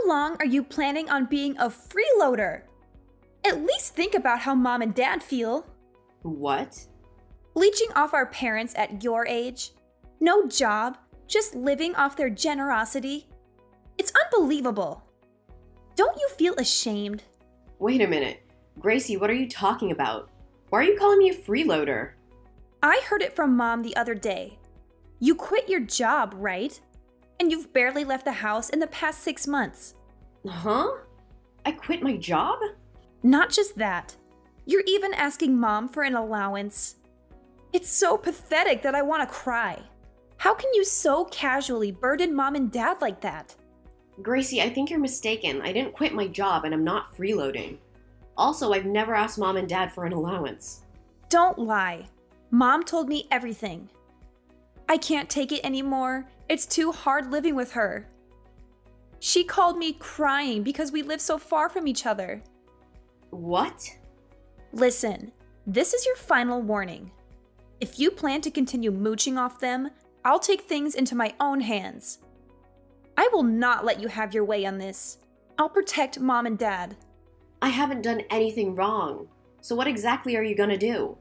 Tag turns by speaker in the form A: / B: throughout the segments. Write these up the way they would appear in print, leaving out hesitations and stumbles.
A: long are you planning on being a freeloader? At least think about how mom and dad feel.
B: What?
A: Leeching off our parents at your age? No job, just living off their generosity? It's unbelievable. Don't you feel ashamed?
B: Wait a minute. Gracie, what are you talking about? Why are you calling me a freeloader?
A: I heard it from Mom the other day. You quit your job, right? And you've barely left the house in the past 6 months.
B: Huh? I quit my job?
A: Not just that. You're even asking Mom for an allowance. It's so pathetic that I want to cry. How can you so casually burden Mom and Dad like that?
B: Gracie, I think you're mistaken. I didn't quit my job and I'm not freeloading. Also, I've never asked Mom and Dad for an allowance.
A: Don't lie. Mom told me everything. I can't take it anymore. It's too hard living with her. She called me crying because we live so far from each other.
B: What?
A: Listen, this is your final warning. If you plan to continue mooching off them, I'll take things into my own hands. I will not let you have your way on this. I'll protect Mom and Dad.
B: I haven't done anything wrong. So what exactly are you gonna do?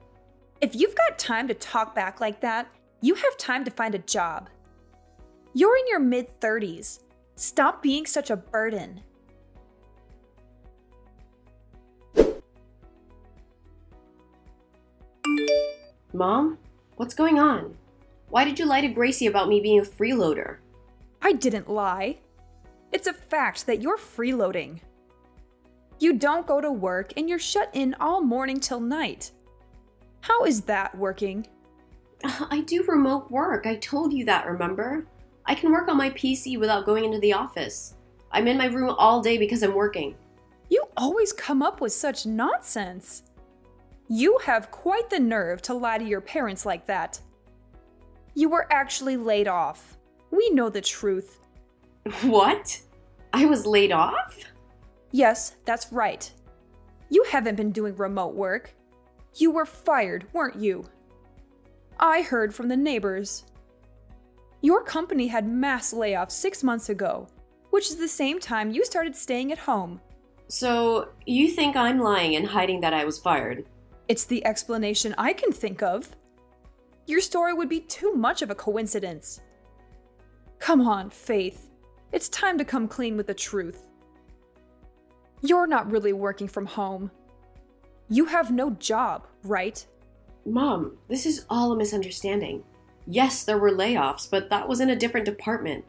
A: If you've got time to talk back like that, you have time to find a job. You're in your mid-30s. Stop being such a burden.
B: Mom? What's going on? Why did you lie to Gracie about me being a freeloader?
A: I didn't lie. It's a fact that you're freeloading. You don't go to work and you're shut in all morning till night. How is that working?
B: I do remote work. I told you that, remember? I can work on my PC without going into the office. I'm in my room all day because I'm working.
A: You always come up with such nonsense. You have quite the nerve to lie to your parents like that. You were actually laid off. We know the truth.
B: What? I was laid off?
A: Yes, that's right. You haven't been doing remote work. You were fired, weren't you? I heard from the neighbors. Your company had mass layoffs 6 months ago, which is the same time you started staying at home.
B: So, you think I'm lying and hiding that I was fired?
A: It's the explanation I can think of. Your story would be too much of a coincidence. Come on, Faith. It's time to come clean with the truth. You're not really working from home. You have no job, right?
B: Mom, this is all a misunderstanding. Yes, there were layoffs, but that was in a different department.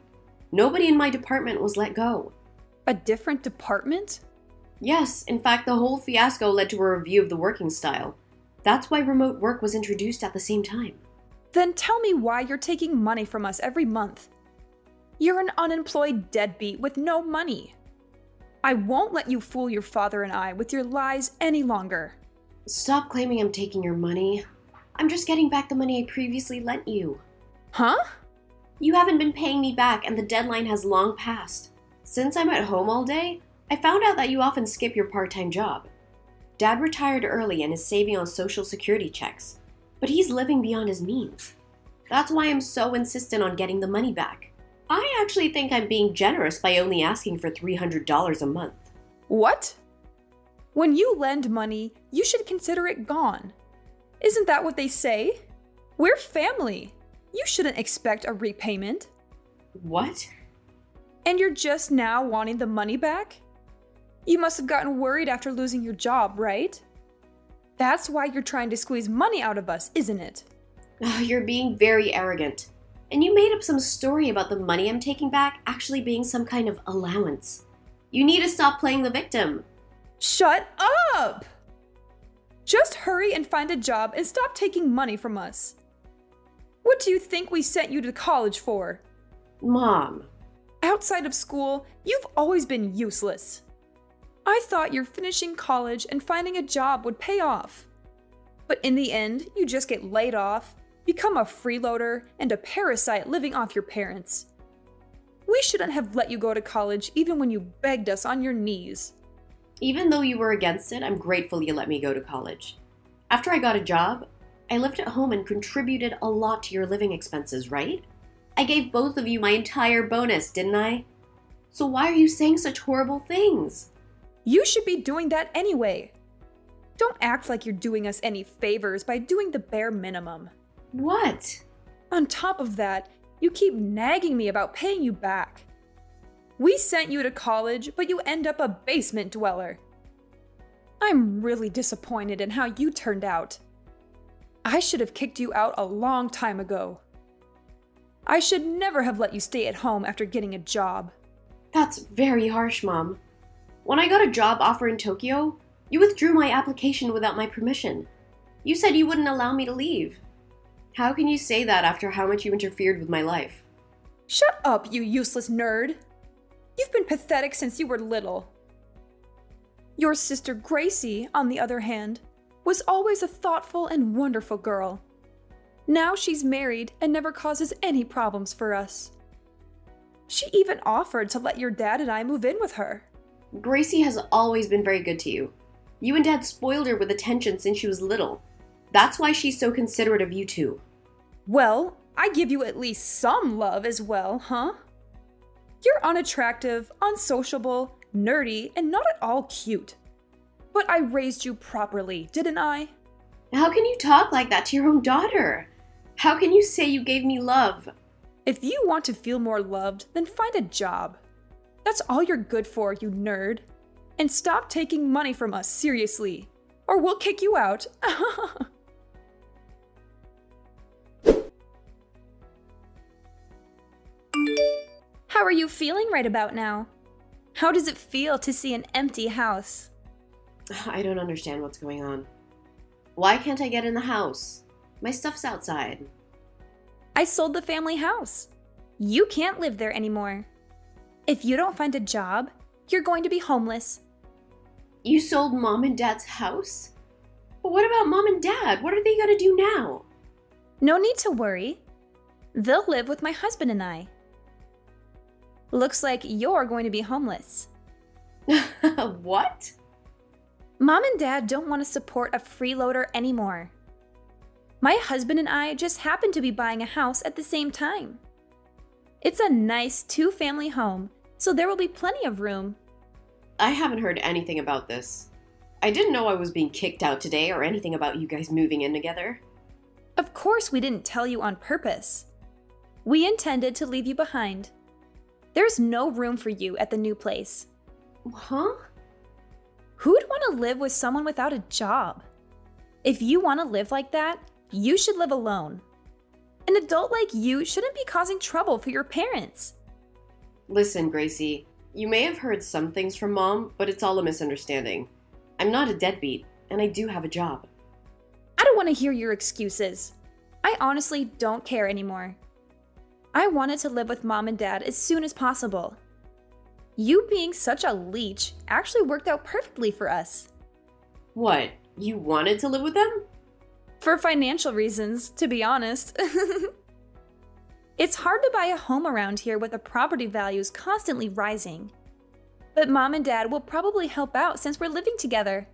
B: Nobody in my department was let go.
A: A different department?
B: Yes, in fact, the whole fiasco led to a review of the working style. That's why remote work was introduced at the same time.
A: Then tell me why you're taking money from us every month. You're an unemployed deadbeat with no money. I won't let you fool your father and I with your lies any longer.
B: Stop claiming I'm taking your money. I'm just getting back the money I previously lent you.
A: Huh?
B: You haven't been paying me back and the deadline has long passed. Since I'm at home all day, I found out that you often skip your part-time job. Dad retired early and is saving on Social Security checks, but he's living beyond his means. That's why I'm so insistent on getting the money back. I actually think I'm being generous by only asking for $300 a month.
A: What? When you lend money, you should consider it gone. Isn't that what they say? We're family. You shouldn't expect a repayment.
B: What?
A: And you're just now wanting the money back? You must have gotten worried after losing your job, right? That's why you're trying to squeeze money out of us, isn't it?
B: You're being very arrogant. And you made up some story about the money I'm taking back actually being some kind of allowance. You need to stop playing the victim.
A: Shut up! Just hurry and find a job and stop taking money from us. What do you think we sent you to college for?
B: Mom.
A: Outside of school, you've always been useless. I thought your finishing college and finding a job would pay off. But in the end, you just get laid off, become a freeloader, and a parasite living off your parents. We shouldn't have let you go to college even when you begged us on your knees.
B: Even though you were against it, I'm grateful you let me go to college. After I got a job, I lived at home and contributed a lot to your living expenses, right? I gave both of you my entire bonus, didn't I? So why are you saying such horrible things?
A: You should be doing that anyway. Don't act like you're doing us any favors by doing the bare minimum.
B: What?
A: On top of that, you keep nagging me about paying you back. We sent you to college, but you end up a basement dweller. I'm really disappointed in how you turned out. I should have kicked you out a long time ago. I should never have let you stay at home after getting a job.
B: That's very harsh, Mom. When I got a job offer in Tokyo, you withdrew my application without my permission. You said you wouldn't allow me to leave. How can you say that after how much you interfered with my life?
A: Shut up, you useless nerd. You've been pathetic since you were little. Your sister Gracie, on the other hand, was always a thoughtful and wonderful girl. Now she's married and never causes any problems for us. She even offered to let your dad and I move in with her.
B: Gracie has always been very good to you. You and Dad spoiled her with attention since she was little. That's why she's so considerate of you two.
A: Well, I give you at least some love as well, huh? You're unattractive, unsociable, nerdy, and not at all cute. But I raised you properly, didn't I?
B: How can you talk like that to your own daughter? How can you say you gave me love?
A: If you want to feel more loved, then find a job. That's all you're good for, you nerd. And stop taking money from us seriously, or we'll kick you out. How are you feeling right about now? How does it feel to see an empty house?
B: I don't understand what's going on. Why can't I get in the house? My stuff's outside.
A: I sold the family house. You can't live there anymore. If you don't find a job, you're going to be homeless.
B: You sold Mom and Dad's house? But what about Mom and Dad? What are they gonna do now?
A: No need to worry. They'll live with my husband and I. Looks like you're going to be homeless.
B: What?
A: Mom and Dad don't want to support a freeloader anymore. My husband and I just happen to be buying a house at the same time. It's a nice 2-family home, so there will be plenty of room.
B: I haven't heard anything about this. I didn't know I was being kicked out today or anything about you guys moving in together.
A: Of course we didn't tell you on purpose. We intended to leave you behind. There's no room for you at the new place.
B: Huh?
A: Who'd want to live with someone without a job? If you want to live like that, you should live alone. An adult like you shouldn't be causing trouble for your parents.
B: Listen, Gracie, you may have heard some things from Mom, but it's all a misunderstanding. I'm not a deadbeat, and I do have a job.
A: I don't want to hear your excuses. I honestly don't care anymore. I wanted to live with Mom and Dad as soon as possible. You being such a leech actually worked out perfectly for us.
B: What? You wanted to live with them?
A: For financial reasons, to be honest. It's hard to buy a home around here with the property values constantly rising. But Mom and Dad will probably help out since we're living together.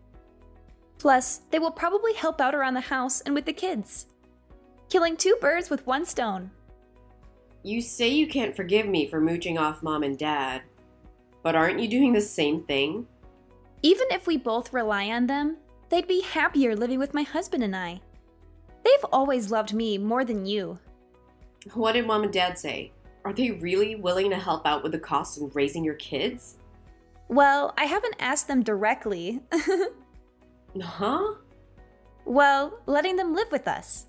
A: Plus, they will probably help out around the house and with the kids. Killing 2 birds with 1 stone.
B: You say you can't forgive me for mooching off Mom and Dad, but aren't you doing the same thing?
A: Even if we both rely on them, they'd be happier living with my husband and I. They've always loved me more than you.
B: What did Mom and Dad say? Are they really willing to help out with the cost of raising your kids?
A: Well, I haven't asked them directly.
B: Huh?
A: Well, letting them live with us.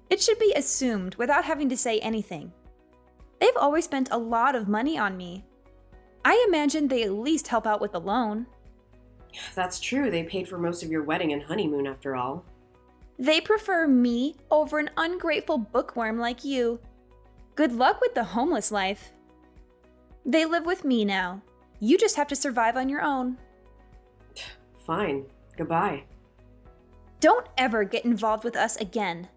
A: It should be assumed without having to say anything. They've always spent a lot of money on me. I imagine they at least help out with the loan.
B: That's true, they paid for most of your wedding and honeymoon after all.
A: They prefer me over an ungrateful bookworm like you. Good luck with the homeless life. They live with me now. You just have to survive on your own.
B: Fine. Goodbye.
A: Don't ever get involved with us again.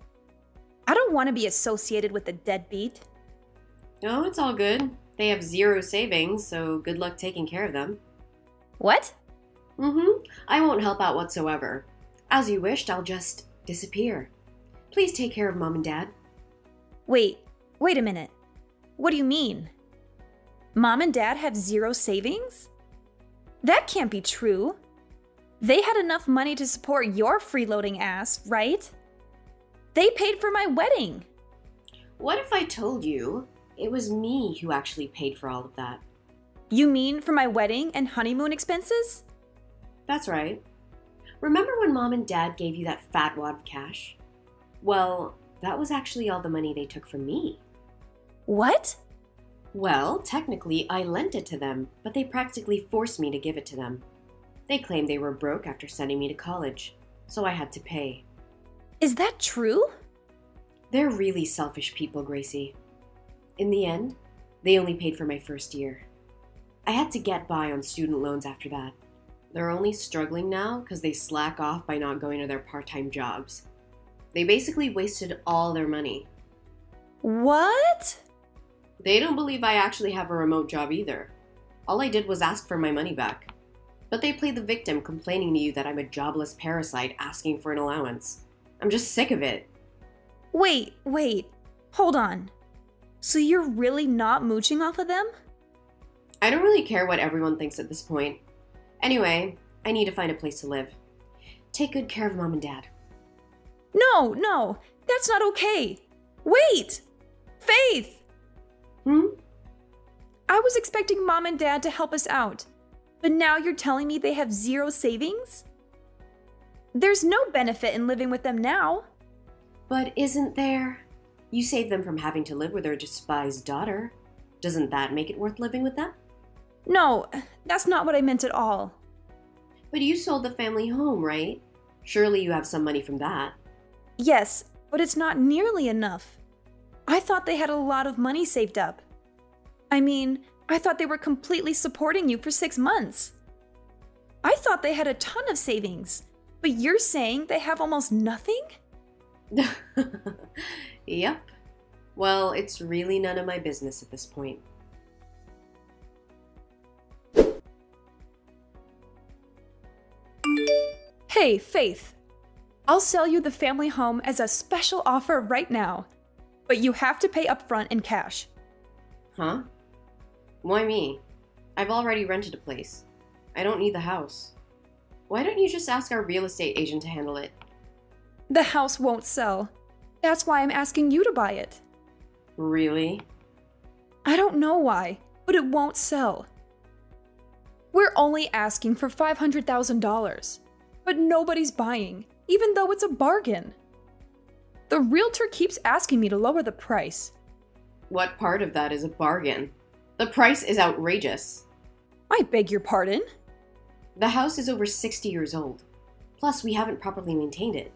A: I don't want to be associated with the deadbeat.
B: No, it's all good. They have 0 savings, so good luck taking care of them.
A: What?
B: I won't help out whatsoever. As you wished, I'll just disappear. Please take care of Mom and Dad.
A: Wait a minute. What do you mean? Mom and Dad have zero savings? That can't be true. They had enough money to support your freeloading ass, right? They paid for my wedding.
B: What if I told you it was me who actually paid for all of that?
A: You mean for my wedding and honeymoon expenses?
B: That's right. Remember when Mom and Dad gave you that fat wad of cash? Well, that was actually all the money they took from me.
A: What?
B: Well, technically, I lent it to them, but they practically forced me to give it to them. They claimed they were broke after sending me to college, so I had to pay.
A: Is that true?
B: They're really selfish people, Gracie. In the end, they only paid for my first year. I had to get by on student loans after that. They're only struggling now because they slack off by not going to their part-time jobs. They basically wasted all their money.
A: What?
B: They don't believe I actually have a remote job either. All I did was ask for my money back. But they play the victim, complaining to you that I'm a jobless parasite asking for an allowance. I'm just sick of it.
A: Wait. Hold on. So you're really not mooching off of them?
B: I don't really care what everyone thinks at this point. Anyway, I need to find a place to live. Take good care of Mom and Dad.
A: No, that's not okay. Wait! Faith! I was expecting Mom and Dad to help us out, but now you're telling me they have zero savings? There's no benefit in living with them now.
B: But isn't there? You saved them from having to live with their despised daughter. Doesn't that make it worth living with them?
A: No, that's not what I meant at all.
B: But you sold the family home, right? Surely you have some money from that.
A: Yes, but it's not nearly enough. I thought they had a lot of money saved up. I mean, I thought they were completely supporting you for 6 months. I thought they had a ton of savings, but you're saying they have almost nothing?
B: Yep. Well, it's really none of my business at this point.
A: Hey, Faith. I'll sell you the family home as a special offer right now, but you have to pay upfront in cash.
B: Huh? Why me? I've already rented a place. I don't need the house. Why don't you just ask our real estate agent to handle it?
A: The house won't sell. That's why I'm asking you to buy it.
B: Really?
A: I don't know why, but it won't sell. We're only asking for $500,000, but nobody's buying, even though it's a bargain. The realtor keeps asking me to lower the price.
B: What part of that is a bargain? The price is outrageous.
A: I beg your pardon?
B: The house is over 60 years old. Plus, we haven't properly maintained it.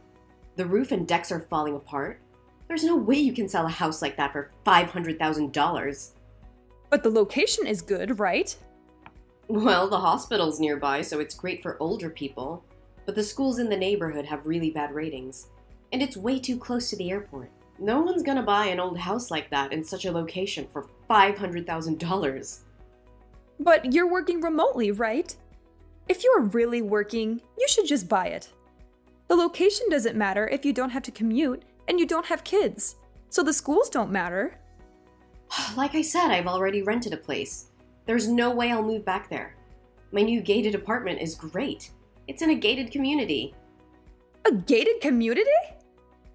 B: The roof and decks are falling apart. There's no way you can sell a house like that for $500,000.
A: But the location is good, right?
B: Well, the hospital's nearby, so it's great for older people. But the schools in the neighborhood have really bad ratings. And it's way too close to the airport. No one's gonna buy an old house like that in such a location for $500,000.
A: But you're working remotely, right? If you're really working, you should just buy it. The location doesn't matter if you don't have to commute and you don't have kids, so the schools don't matter.
B: Like I said, I've already rented a place. There's no way I'll move back there. My new gated apartment is great. It's in a gated community.
A: A gated community?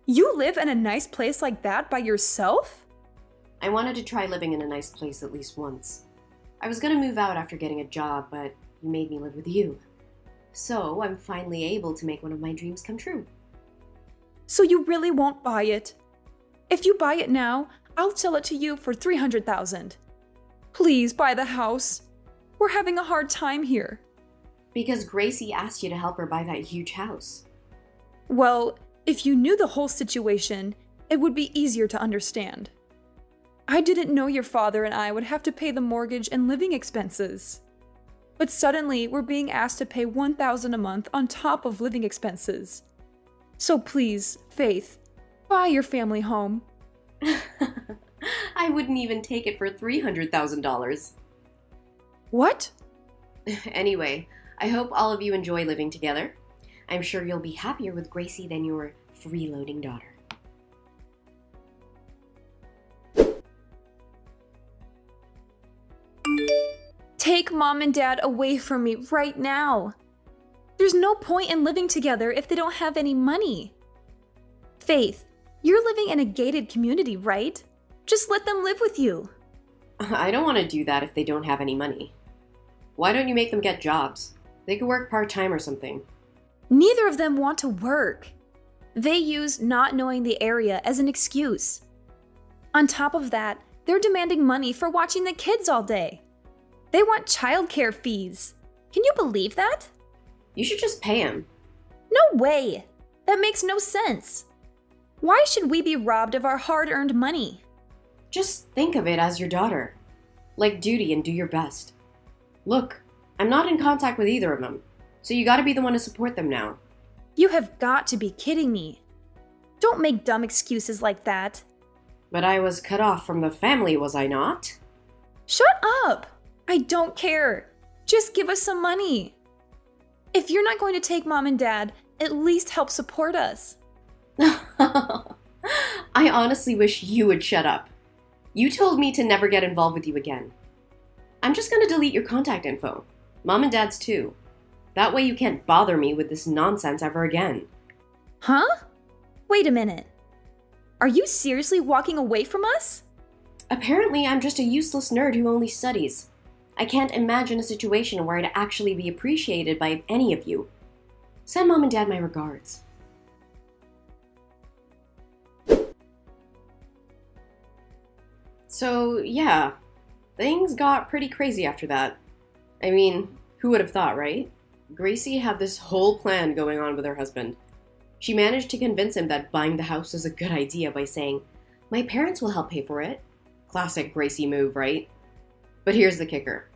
A: You live in a nice place like that by yourself?
B: I wanted to try living in a nice place at least once. I was gonna move out after getting a job, but you made me live with you. So I'm finally able to make one of my dreams come true.
A: So you really won't buy it? If you buy it now, I'll sell it to you for $300,000. Please buy the house. We're having a hard time here.
B: Because Gracie asked you to help her buy that huge house.
A: Well, if you knew the whole situation, it would be easier to understand. I didn't know your father and I would have to pay the mortgage and living expenses. But suddenly, we're being asked to pay $1,000 a month on top of living expenses. So please, Faith, buy your family home.
B: I wouldn't even take it for $300,000.
A: What?
B: Anyway, I hope all of you enjoy living together. I'm sure you'll be happier with Gracie than your freeloading daughter.
A: Take mom and dad away from me right now. There's no point in living together if they don't have any money. Faith, you're living in a gated community, right? Just let them live with you.
B: I don't want to do that if they don't have any money. Why don't you make them get jobs? They could work part-time or something.
A: Neither of them want to work. They use not knowing the area as an excuse. On top of that, they're demanding money for watching the kids all day. They want childcare fees. Can you believe that?
B: You should just pay them.
A: No way! That makes no sense. Why should we be robbed of our hard-earned money?
B: Just think of it as your daughter. Like duty and do your best. Look, I'm not in contact with either of them, so you gotta be the one to support them now.
A: You have got to be kidding me. Don't make dumb excuses like that.
B: But I was cut off from the family, was I not?
A: Shut up! I don't care. Just give us some money. If you're not going to take mom and dad, at least help support us.
B: I honestly wish you would shut up. You told me to never get involved with you again. I'm just gonna delete your contact info. Mom and dad's too. That way you can't bother me with this nonsense ever again.
A: Huh? Wait a minute. Are you seriously walking away from us?
B: Apparently, I'm just a useless nerd who only studies. I can't imagine a situation where I'd actually be appreciated by any of you. Send mom and dad my regards. So, yeah, things got pretty crazy after that. I mean, who would have thought, right? Gracie had this whole plan going on with her husband. She managed to convince him that buying the house was a good idea by saying, "My parents will help pay for it." Classic Gracie move, right? But here's the kicker.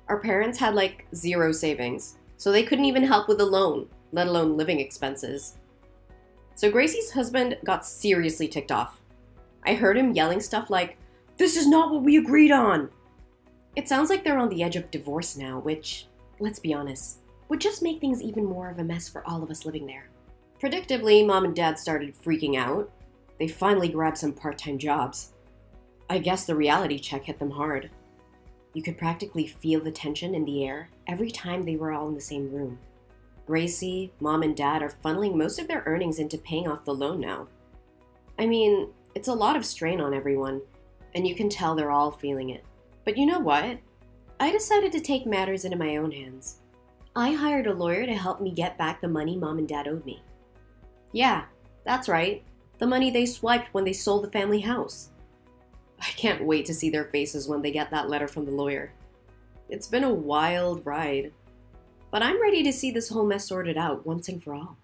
B: Our parents had like zero savings, so they couldn't even help with the loan, let alone living expenses. So Gracie's husband got seriously ticked off. I heard him yelling stuff like, "This is not what we agreed on!" It sounds like they're on the edge of divorce now, which, let's be honest, would just make things even more of a mess for all of us living there. Predictably, mom and dad started freaking out. They finally grabbed some part-time jobs. I guess the reality check hit them hard. You could practically feel the tension in the air every time they were all in the same room. Gracie, mom, and dad are funneling most of their earnings into paying off the loan now. I mean, it's a lot of strain on everyone, and you can tell they're all feeling it. But you know what? I decided to take matters into my own hands. I hired a lawyer to help me get back the money mom and dad owed me. Yeah, that's right. The money they swiped when they sold the family house. I can't wait to see their faces when they get that letter from the lawyer. It's been a wild ride, but I'm ready to see this whole mess sorted out once and for all.